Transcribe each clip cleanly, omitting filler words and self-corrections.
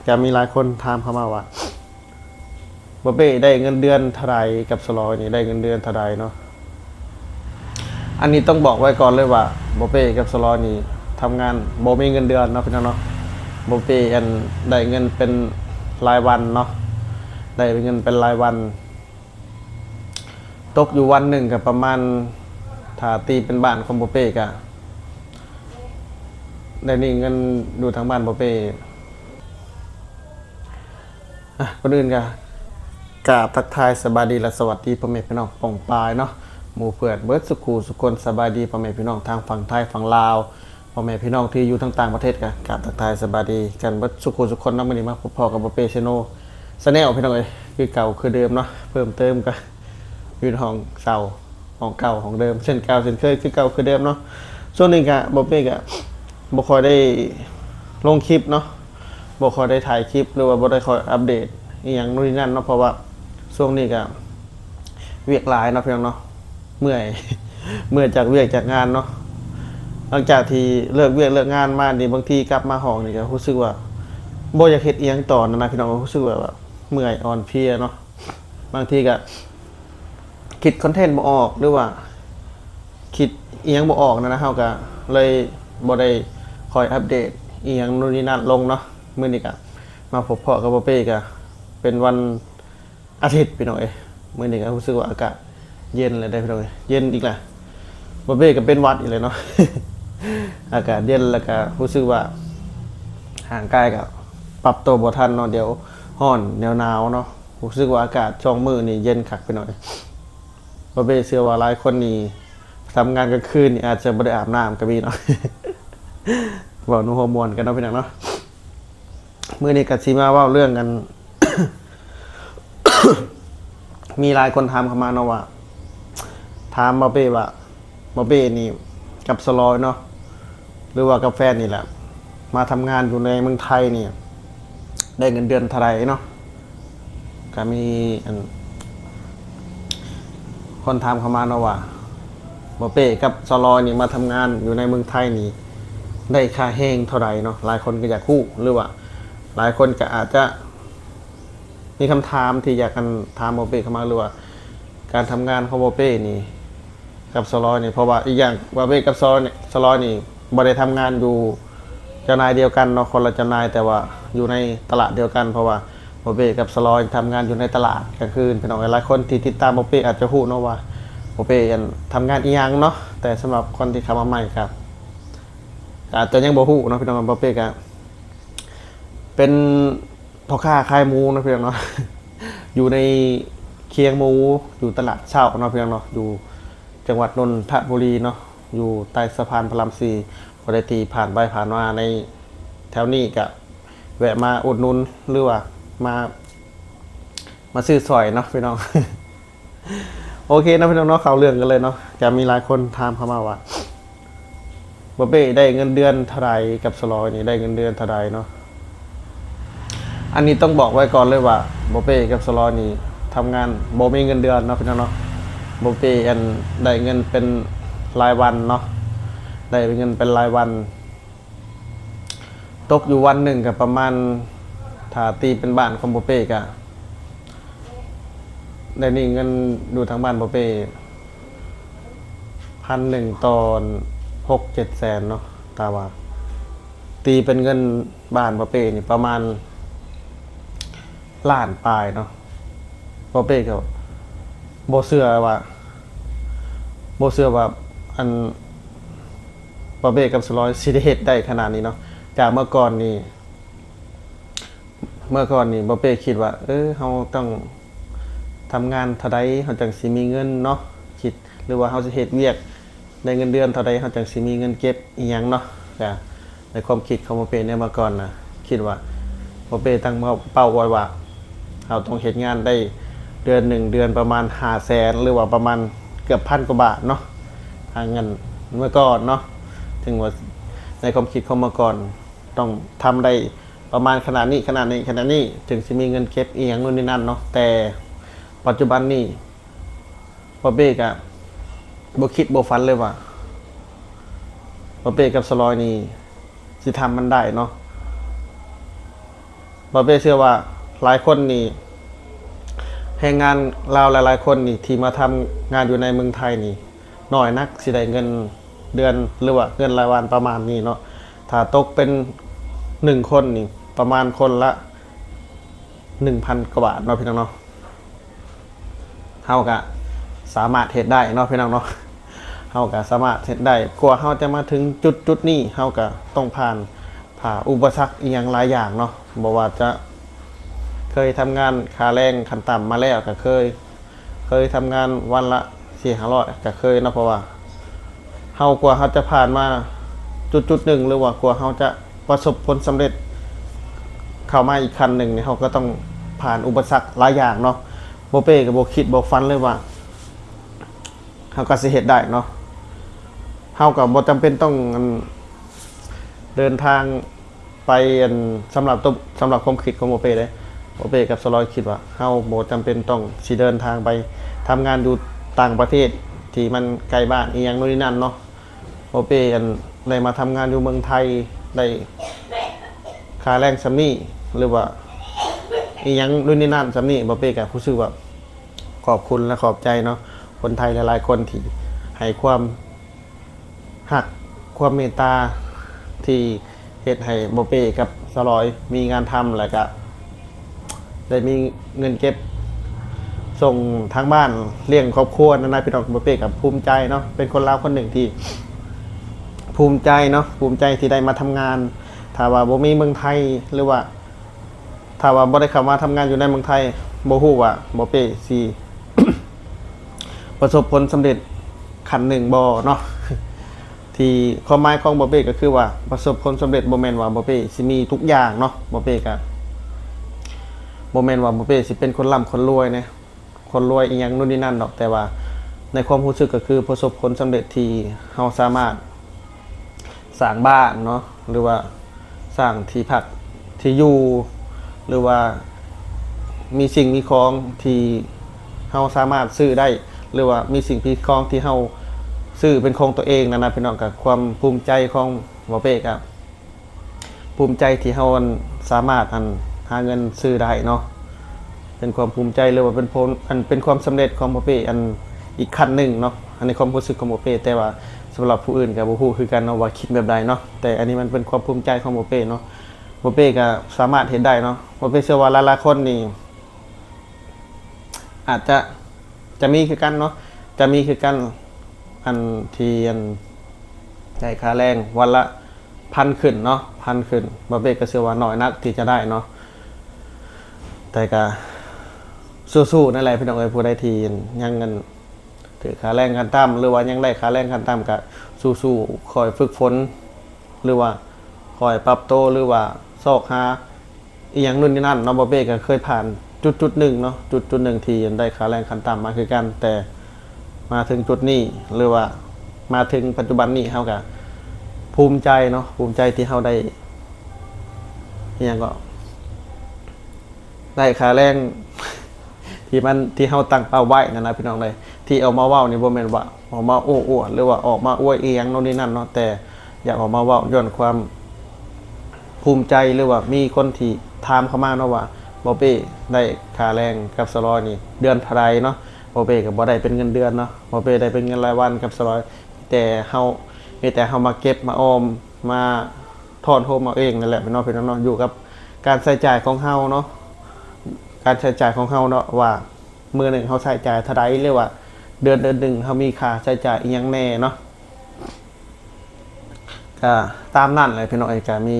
จะมีหลายคนถามเข้ามาว่าบ่เป้ได้เงินเดือนเท่าไรกับสลอนี่ได้เงินเดือนเท่าไรเนาะอันนี้ต้องบอกไว้ก่อนเลยว่าบ่เป้กับสลอนี่ทำงานบ่มีเงินเดือนเนาะพี่น้องเนาะบ่เป้อันได้เงินเป็นรายวันเนาะได้เงินเป็นรายวันตกอยู่วันหนึ่งกับประมาณถ้าตีเป็นบ้านของบ่เป้ก็ได้นี่เงินดูทางบ้านบ่เป้คนอื่นก็กราบทักทายสบายดีและสวัสดีพ่อแม่พี่น้องป่องปลายเนาะหมู่เพื่อนเบิร์ดสุขูสุคนสบายดีพ่อแม่พี่น้องทางฝั่งไทยฝั่งลาวพ่อแม่พี่น้องที่อยู่ทั้งต่างประเทศกันกราบทักทายสบายดีกันเบิร์ดสุขูสุคนน้ำมันนี่มาพอกับบ่เป้เชโนสแนลพี่น้องเอ้ยคือเก่าคือเดิมเนาะเพิ่มเติมกันอยู่ห้องเก่าของเดิมเช่นเก่าเช่นเคยคือเก่าคือเดิมเนาะช่วงนี้ก็บ่เป้ก็บ่ค่อยได้ลงคลิปเนาะบ่ค่อยได้ถ่ายคลิปหรือว่าบ่ได้ค่อยอัปเดตอีหยังนู่นนี่นั่นเนาะเพราะว่าช่วงนี้ก็เวียกหลายเนาะพี่น้องเนาะเมื่อยจากเวียกจากงานเนาะหลังจากที่เลิกเวียกเลิกงานมานี่บางทีกลับมาห้องนี่ก็รู้สึกว่าบ่อยากเฮ็ดอีหยังต่อนะพี่น้องรู้สึกว่าเมื่อยอ่อนเพลียเนาะบางทีก็คิดคอนเทนต์บ่ออกหรือว่าคิดอีหยังบ่ออกนะเฮาก็เลยบ่ได้คอยอัปเดตอีหยังนู่นนี่นั่นลงเนาะมื้อนี้ก็มาพบเพาะกับบ่เป้ก็เป็นวันอาทิตย์พี่น้องเอ้ยมื้อนี้ก็รู้สึกว่าอากาศเย็นเลยได้พี่น้องเอ้ยเย็นอีกแล้วบ่เป้ก็เป็นหวัดอีกเลยเนาะ อากาศเย็นแล้วก็รู้สึกว่าห่างกายก็ปรับตัวบ่ทันเนาะเดี๋ยวร้อนเดี๋ยวหนาวเนาะรู้สึกว่าอากาศช่วงมื้อนี่เย็นคักไปหน่อยบ่เป้เชื่อว่าหลายคนนี่ทำงานกลางคืนนี่อาจจะบ่ได้อาบน้ำก็มีเนาะ เว้านูฮอร์โมนกันเนาะพี่น้องเนาะมื้อนี้ก็สิมาเว้าเรื่องกัน มีหลายคนถามเข้ามาเนาะว่าถามบ่เป้ว่าบ่เป้นี่กับสลอยเนาะหรือว่ากับแฟนนี่แหละมาทำงานอยู่ในเมืองไทยนี่ได้เงินเดือนเท่าไหร่เนาะก็มีคนถามเข้ามาเนาะว่าบ่เป้กับสลอยนี่มาทำงานอยู่ในเมืองไทยนี่ได้ค่าแห้งเท่าไหร่เนาะหลายคนก็อยากรู้หรือว่าหลายคนก็อาจจะมีคำถามที่อยากกันถามบ่เป้เข้ามาหรือว่าการทำงานของบ่เป้นี่กับสลอยนี่เพราะว่าอีกอย่างบ่เป้กับสลอยนี่บ่ได้ทำงานอยู่เจ้านายเดียวกันเนาะคนละเจ้านายแต่ว่าอยู่ในตลาดเดียวกันเพราะว่าบ่เป้กับสลอยทำงานอยู่ในตลาดกลางคืนพี่น้องหลายคนที่ติดตามบ่เป้อาจจะรู้เนาะว่าบ่เป้ทำงานอีหยังเนาะแต่สำหรับคนที่เข้ามาใหม่ครับอาจจะยังบ่ฮู้เนาะพี่น้องบ่เป้ก็เป็นพ่อค้าขายหมูนะพี่น้องเนาะ อยู่ในเคียงหมูอยู่ตลาดเช่าเนาะพี่น้องเนาะอยู่จังหวัดนนทบุรีเนาะอยู่ใต้สะพานพระราม4พอได้ตีผ่านไปผ่านมาในแถวนี้ก็แวะมาอุดหนุนหรือว่ามาซื้อซอยเนาะพี่น้อง โอเคนะพี่น้องเนาะเข้าเรื่องกันเลยเนาะจะมีหลายคนถามเข้ามาว่าบ่เป้ได้เงินเดือนเท่าไรกับสลอยนี่ได้เงินเดือนเท่าไรเนาะอันนี้ต้องบอกไว้ก่อนเลยว่าบ่เป้กับสลอนี่ทำงานบ่มีเงินเดือนเนาะพี่น้องเนาะบ่เป้ได้เงินเป็นรายวันเนาะได้เงินเป็นรายวันตกอยู่วันหนึ่งกับประมาณถ้าตีเป็นบ้านของบ่เป้ก็ได้นี่เงินดูทางบ้านบ่เป้1,100ตอน6-7 แสนเนาะตาว่าตีเป็นเงินบ้านบ่เป้นี่ประมาณล้านปลายเนาะบ่เป้ก็บ่เชื่อว่าอันบ่เป้กับสลอยสิได้เฮ็ดได้ขนาดนี้เนาะจากเมื่อก่อนนี่บ่เป้คิดว่าเฮาต้องทำงานเท่าใดเฮาจังสิมีเงินเนาะคิดหรือว่าเฮาสิเฮ็ดเวียกได้เงินเดือนเท่าใดเฮาจังสิมีเงินเก็บอีหยังเนาะก็ในความคิดของบ่เป้ในเมื่อก่อนน่ะคิดว่าบ่เป้ตั้งเป้าไว้ว่าเราต้องเฮ็ดงานได้เดือน1เดือนประมาณ500,000หรือว่าประมาณเกือบ1,000 กว่าบาทเนาะทางเงินเมื่อก่อนเนาะถึงว่าในความคิดของเมื่อก่อนต้องทำได้ประมาณขนาดนี้ถึงสิมีเงินเก็บอีหยังนู่นนี่นั่นเนาะแต่ปัจจุบันนี้บ่เป้ก็บ่คิดบ่ฝันเลยว่าบ่เป้กับสลอยนี่สิทำมันได้เนาะ บ่เป้เชื่อว่าหลายคนนี่แรงงานลาวหลายๆคนนี่ที่มาทำงานอยู่ในเมืองไทยนี่น้อยนักสิได้เงินเดือนหรือว่าเงินรายวันประมาณนี้เนาะถ้าตกเป็น1คนนี่ประมาณคนละ 1,000 กว่าบาทเนาะพี่น้องเนาะเฮาก็สามารถเฮ็ดได้เนาะพี่น้องเนาะเฮาก็สามารถเฮ็ดได้กว่าเฮาจะมาถึงจุดนี้เฮาก็ต้องผ่าอุปสรรคอีกอย่างหลายอย่างเนาะบ่ว่าจะเคยทำงานค่าแรงขั้นต่ำมาแล้วก็เคยทำงานวันละ400-500ก็เคยเนาะเพราะว่าเฮากว่าเฮาจะผ่านมาจุดหนึ่งหรือว่ากว่าเฮาจะประสบผลสำเร็จเข้ามาอีกขั้นหนึ่งเนี่ยเฮาก็ต้องผ่านอุปสรรคหลายอย่างเนาะบ่เป้ก็บ่คิดบ่ฝันเลยว่าเฮาก็สิเฮ็ดได้เนาะเฮาก็บ่จำเป็นต้องเดินทางไปสำหรับความคิดของบ่เป้เลยบ่เป้กับสลอยคิดว่าเฮาบ่จำเป็นต้องสิเดินทางไปทำงานอยู่ต่างประเทศที่มันไกลบ้านอีหยังโน่นนี่นั่นเนาะบ่เป้ได้มาทำงานอยู่เมืองไทยได้ค่าแรงซำนี้หรือว่าอีหยังนู่นนี่นั่นซำนี้บ่เป้ก็รู้สึกว่าขอบคุณและขอบใจเนาะคนไทยหลายๆคนที่ให้ความหักความเมตตาที่เฮ็ดให้บ่เป้กับสลอยมีงานทำแล้วก็ได้มีเงินเก็บส่งทางบ้านเลี้ยงครอบครัวนั่นนะพี่น้องบ่เป้กับภูมิใจเนาะเป็นคนลาวคนหนึ่งที่ภูมิใจเนาะภูมิใจที่ได้มาทำงานถ้าว่าบ่มีเมืองไทยหรือว่าถ้าว่าบ่ได้เข้ามาทำงานอยู่ในเมืองไทยบ่ฮู้ว่าบ่เป้สิ ประสบผลสำเร็จขั้นหนึ่งบ่เนาะ ที่ความหมายของบ่เป้ก็คือว่าประสบผลสำเร็จบ่แม่นว่าบ่เป้สิมีทุกอย่างเนาะบ่เป้ก็บ่แม่นว่าบ่เป้สิเป็นคนร่ำคนรวยนะคนรวยอีหยังนู่นนี่นั่นดอกแต่ว่าในความรู้สึกก็คือประสบผลสำเร็จที่เฮาสามารถสร้างบ้านเนาะหรือว่าสร้างที่พักที่อยู่หรือว่ามีสิ่งมีของที่เฮาสามารถซื้อได้หรือว่ามีสิ่งมีของที่เฮาซื้อเป็นของตัวเองนะพี่น้องกับความภูมิใจของบ่เป้ครับภูมิใจที่เฮาสามารถหาเงินซื้อได้เนาะเป็นความภูมิใจหรือว่าเป็นความสำเร็จของบ่เป้อีกขั้นหนึ่งเนาะอันนี้ความรู้สึกของบ่เป้แต่ว่าสำหรับผู้อื่นก็บ่ฮู้คือกันเนาะว่าคิดแบบใดเนาะแต่อันนี้มันเป็นความภูมิใจของบ่เป้เนาะบ่เป้ก็สามารถเฮ็ดได้เนาะบ่เป้เชื่อว่าหลายๆคนนี่อาจจะมีคือกันเนาะจะมีคือกันที่ได้ค่าแรงวันละ1,000ขึ้นเนาะ1,000ขึ้นบ่เป้ก็เชื่อว่าน้อยนักที่จะได้เนาะแต่ก็สู้ๆนั่นแหละพี่น้องเอ้ยผู้ใดที่ยังเงินถือค่าแรงขั้นต่ำหรือว่ายังได้ค่าแรงขั้นต่ำก็สู้ๆคอยฝึกฝนหรือว่าคอยปรับโตหรือว่าซอกหาอีหยังนู่นนี่นั่นเนาะบ่เป้ก็เคยผ่านจุดหนึ่งเนาะจุดหนึ่งที่ได้ค่าแรงขั้นต่ำมาคือกันแต่มาถึงจุดนี้หรือว่ามาถึงปัจจุบันนี้เฮาก็ภูมิใจเนาะภูมิใจที่เฮาได้อีหยังก็ได้ค่าแรง ที่เฮาตั้งเป้าไว้นั่นนะพี่น้องเลยที่เอามาเว้านี่บ่แม่นว่าออกมาโอ้อวดหรือว่าออกมาอวยอีหยังโน่นนี่นั่นเนาะแต่อยากออกมาเว้าย้อนความภูมิใจหรือว่ามีคนที่ถามเข้ามาเนาะว่าบ่เป้ได้ค่าแรงกับสลอยนี่เดือนเท่าใดเนาะบ่เป้ก็บ่ได้เป็นเงินเดือนเนาะบ่เป้ได้เป็นเงินรายวันกับสลอยแต่เฮามาเก็บมาออมมาถอนโฮมเอาเองนั่นแหละพี่น้องเนาะอยู่กับการใช้จ่ายของเฮาเนาะการใช้จ่ายของเฮาเนาะว่ามื้อนึงเฮาใช้จ่ายเท่าใดหรือว่าเดือนนึงเฮามีค่าใช้จ่ายอีหยังแน่เนาะก็ตามนั้นเลยพี่น้องก็มี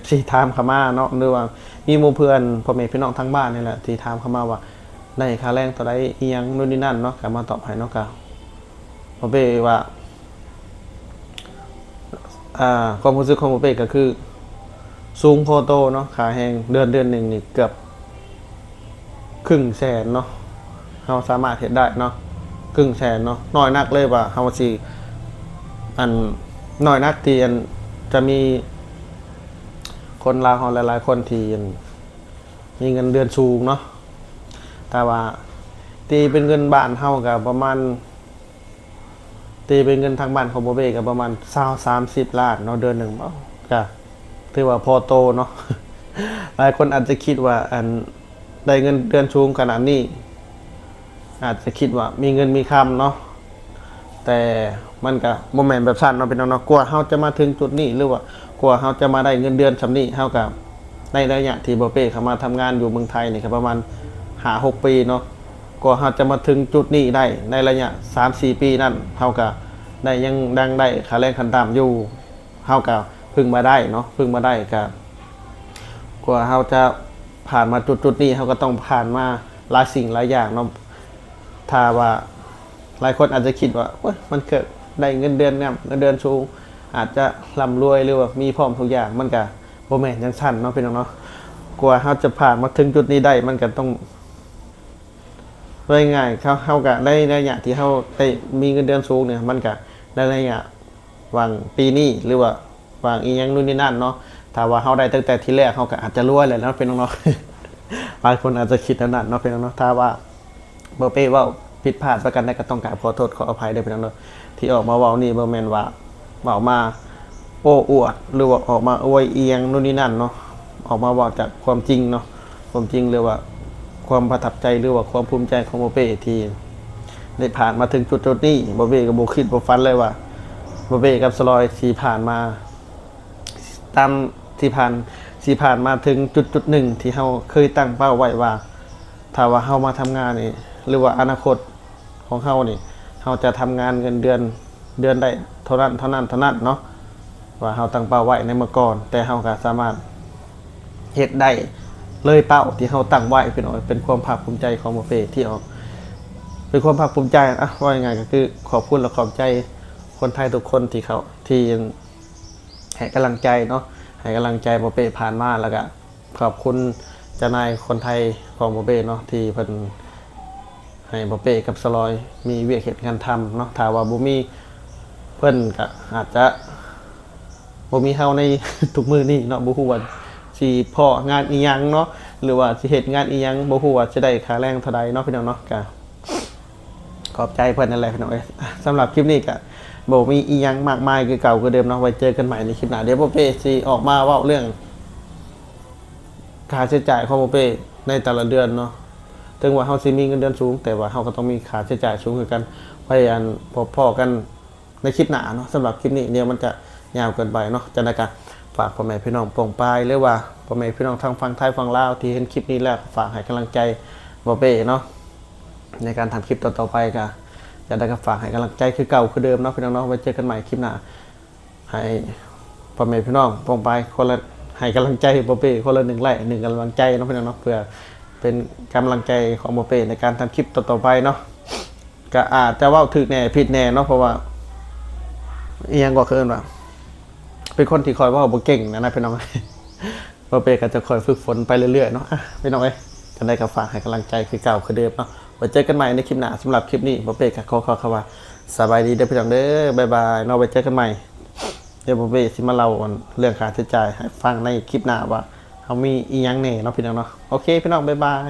FC ถามเข้ามาเนาะหรือว่ามีหมู่เพื่อนพ่อแม่พี่น้องทั้งบ้านนี่แหละที่ถามเข้ามาว่าได้ค่าแรงเท่าใดอีหยังนู่นนี่นั่นเนาะก็มาตอบให้เนาะก็บ่เป้ว่าความรู้สึกของบ่เป้ก็คือสูงพอโตเนาะค่าแรงเดือนนึงนี่เกือบ500,000เนาะเฮาสามารถเฮ็ดได้เนาะ500,000เนาะน้อยนักเลยว่าเฮาสิน้อยนักที่จะมีคนลาวเฮาหลายๆคนที่มีเงินเดือนสูงเนาะแต่ว่าตีเป็นเงินบ้านเฮาก็ประมาณตีเป็นเงินทางบ้านของบ่เป้ก็ประมาณ20-30 ล้านเนาะเดือนนึงก็ถือว่าพอโตเนาะ หลายคนอาจจะคิดว่าอันได้เงินเดือนสูงขนาดนี้อาจจะคิดว่ามีเงินมีคำเนาะแต่มันก็บ่แม่นแบบสั้นเนาะพี่น้องเนาะกว่าเฮาจะมาถึงจุดนี้หรือว่ากว่าเฮาจะมาได้เงินเดือนซำนี้เฮาก็ในระยะที่บ่เป้เข้ามาทำงานอยู่เมืองไทยนี่ก็ประมาณ5-6 ปีเนาะกว่าเฮาจะมาถึงจุดนี้ได้ในระยะ3-4 ปีนั่นเฮาก็ได้ยังดังได้ค่าแรงขั้นต่ำอยู่เฮาก็พึ่งมาได้เนาะพึ่งมาได้ก็กว่าเฮาจะผ่านมาจุดนี้เฮาก็ต้องผ่านมาหลายสิ่งหลายอย่างเนาะถ้าว่าหลายคนอาจจะคิดว่ามันเกิดได้เงินเดือนเนี่ยเงินเดือนสูงอาจจะร่ำรวยหรือว่ามีพร้อมทุกอย่างมันก็บ่แม่นจังซั่นเนาะพี่น้องเนาะกว่าเฮาจะผ่านมาถึงจุดนี้ได้มันก็ต้องง่ายๆเขาก็ได้ระยะที่เฮาได้มีเงินเดือนสูงเนี่ยมันก็ได้ระยะวางปีนี้หรือว่าวางอีหยังนู่นนี่นั่นเนาะถ้าว่าเฮาได้ตั้งแต่ทีแรกเฮาก็อาจจะรวยแล้วเนาะพี่น้องเนาะ บางคนอาจจะคิดนั้นเนาะพี่น้องเนาะถ้าว่าบ่เป้เว้าผิดพลาดประกันใดก็ต้องกราบขอโทษขออภัยด้วยพี่น้องเนาะที่ออกมาเว้านี่บ่แม่นว่าเว้ามาโอ้อวดหรือว่าออกมาอวยเอียงนู่นนี่นั่นเนาะออกมาเว้าจากความจริงเนาะความจริงหรือว่าความประทับใจหรือว่าความภูมิใจของบ่เป้ที่ได้ผ่านมาถึงจุดนี้บ่เป้ก็บ่คิดบ่ฝันเลยว่าบ่เป้กับสลอยที่ผ่านมาตามที่ผ่านมาถึงจุดหนึ่งที่เฮาเคยตั้งเป้าไว้ว่าถ้าว่าเฮามาทำงานนี่หรือว่าอนาคตของเฮานี่เฮาจะทำงานเงินเดือนได้เท่านั้นเนาะว่าเฮาตั้งเป้าไว้ในเมื่อก่อนแต่เฮาก็สามารถเฮ็ดได้เลยเป้าที่เฮาตั้งไว้เป็นความภาคภูมิใจของบ่เป้ที่ออกเป็นความภาคภูมิใจว่ายังไงก็คือขอบคุณและขอบใจคนไทยทุกคนที่ให้กำลังใจเนาะให้กำลังใจบ่เป้ผ่านมาแล้วก็ขอบคุณเจ้านายคนไทยของบ่เป้เนาะที่เพิ่นให้บ่เป้กับสลอยมีเวียกเหตุงานทำเนาะถ้าว่าบ่มีเพิ่นก็อาจจะบ่มีเฮาใน ทุกมื้อนี้เนาะบ่ฮู้ว่าสิพองานอีหยังเนาะหรือว่าสิเฮ็ดงานอีหยังบ่ฮู้ว่าจะได้ค่าแรงเท่าใดเนาะพี่น้องเนาะก็ขอบใจเพิ่นนั่นแหละพี่น้องเอ้ยสำหรับคลิปนี้ก็บ่มีอีหยังมากมายคือเก่าคือเดิมเนาะไว้เจอกันใหม่ในคลิปหน้าเดี๋ยวบ่เป้สิออกมาเว้าเรื่องค่าใช้จ่ายของบ่เป้ในแต่ละเดือนเนาะถึงว่าเฮาสิมีเงินเดือนสูงแต่ว่าเฮาก็ต้องมีค่าใช้จ่ายสูงคือกันไว้อันพอๆกันในคลิปหน้าเนาะสำหรับคลิปนี้เนี่ยมันจะยาวเกินไปเนาะจังได๋ก็ฝากพ่อแม่พี่น้องโปร่งปลายหรือว่าพ่อแม่พี่น้องทางฝั่งไทยฝั่งลาวที่เห็นคลิปนี้แล้วฝากให้กำลังใจบ่เป้เนาะในการทำคลิปต่อๆไปก็จะได้ก็ฝากให้กำลังใจคือเก่าคือเดิมเนาะพี่น้องเนาะไว้เจอกันใหม่คลิปหน้าให้พ่อแม่พี่น้องโปร่งปลายคนละให้กำลังใจบ่เป้คนละ1 ไลค์1กำลังใจเนาะพี่น้องเนาะเพื่อเป็นกำลังใจของบ่เป้ในการทำคลิปต่อๆไปเนาะก็อาจจะเว้าถูกแน่ผิดแน่เนาะเพราะว่าอีหยังก็คือว่าเป็นคนที่คอยเว้าบ่เก่งนะพี่น้อง บ่เป้ก็จะคอยฝึกฝนไปเรื่อยๆเนาะพี่น้องเอ้ยจะได้ก็ฝากให้กำลังใจคือเก่าคือเดิมเนาะไว้เจอกันใหม่ในคลิปหน้าสำหรับคลิปนี้บ่เป้ก็ขอคำว่าสบายดีเด้อพี่น้องเด้อบ๊ายบายเนาะไว้เจอกันใหม่เดี๋ยวบ่เป้สิมาเล่าเรื่องค่าใช้จ่ายให้ฟังในคลิปหน้าว่าเฮามีอีหยังแน่เนาะพี่น้องเนาะโอเคพี่น้องบ๊ายบาย